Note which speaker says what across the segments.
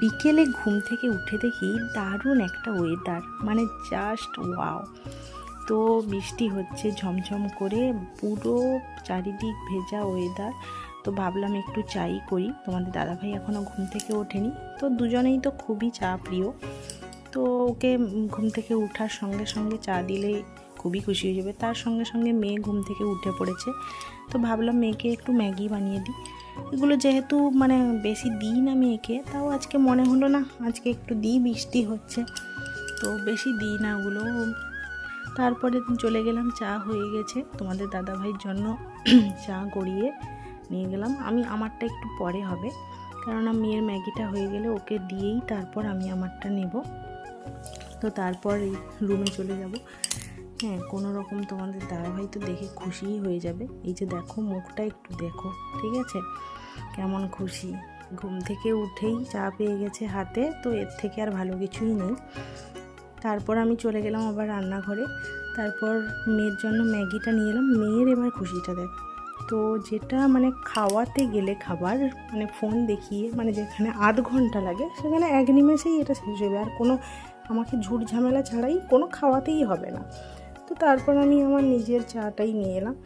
Speaker 1: বিকেলে ঘুম থেকে উঠে দেখি দারুণ একটা ওয়েদার, মানে জাস্ট ওয়াও। তো বৃষ্টি হচ্ছে ঝমঝম করে, পুরো চারিদিক ভেজা ওয়েদার। তো ভাবলাম একটু চাই করি। তোমাদের দাদাভাই এখনও ঘুম থেকে ওঠেনি, তো দুজনেই তো খুবই চা প্রিয়। তো ওকে ঘুম থেকে ওঠার সঙ্গে সঙ্গে চা দিলে খুবই খুশি হয়ে যাবে। তার সঙ্গে সঙ্গে মেয়ে ঘুম থেকে উঠে পড়েছে, তো ভাবলাম মেয়েকে একটু ম্যাগি বানিয়ে দিই। এগুলো যেহেতু মানে বেশি দিই না মেয়েকে, তাও আজকে মনে হলো না আজকে একটু দিই, বৃষ্টি হচ্ছে তো বেশি দিই না ওগুলো। তারপরে চলে গেলাম, চা হয়ে গেছে, তোমাদের দাদাভাইয়ের জন্য চা গড়িয়ে নিয়ে গেলাম। আমি আমারটা একটু পরে হবে, কেননা মেয়ের ম্যাগিটা হয়ে গেলে ওকে দিয়েই তারপর আমি আমারটা নেব। তো তারপর এই রুমে চলে যাব। হ্যাঁ, কোনো রকম তোমাদের দাদাভাই তো দেখে খুশিই হয়ে যাবে। এই যে দেখো মুখটা একটু দেখো, ঠিক আছে, কেমন খুশি। ঘুম থেকে উঠেই চা পেয়ে গেছে হাতে, তো এর থেকে আর ভালো কিছুই নেই। তারপর আমি চলে গেলাম আবার রান্নাঘরে। তারপর মেয়ের জন্য ম্যাগিটা নিয়ে এলাম। মেয়ের এবার খুশিটা দেখ, তো যেটা মানে খাওয়াতে গেলে খাবার মানে ফোন দেখিয়ে, মানে যেখানে আধ ঘন্টা লাগে সেখানে এক নিমেষেই এটা শেষ হবে, আর কোনো আমাকে ঝুট ঝামেলা ছাড়াই কোনো খাওয়াতেই হবে না। তো তারপর আমি আমার নিজের চাটাই নিয়ে এলাম।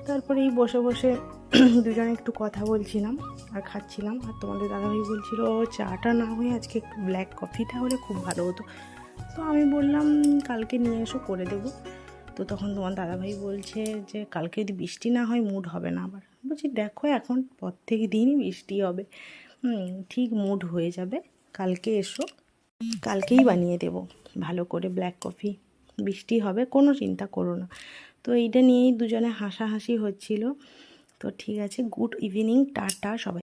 Speaker 1: তারপরে এই বসে বসে দুজনে একটু কথা বলছিলাম আর খাচ্ছিলাম। আর তোমাদের দাদাভাই বলছিল চাটা না হয়ে আজকে একটু ব্ল্যাক কফিটা হলে খুব ভালো হতো। তো আমি বললাম কালকে নিয়ে এসো, করে দেবো। তো তখন তোমার দাদাভাই বলছে যে কালকে যদি বৃষ্টি না হয় মুড হবে না। আবার বলছি দেখো এখন প্রত্যেক দিনই বৃষ্টি হবে, ঠিক মুড হয়ে যাবে, কালকে এসো, কালকেই বানিয়ে দেবো ভালো করে ব্ল্যাক কফি। বৃষ্টি হবে, কোনো চিন্তা করো না। তো এইটা নিয়েই দুজনে হাসাহাসি হচ্ছিল। তো ঠিক আছে, গুড ইভিনিং, টাটা সবাই।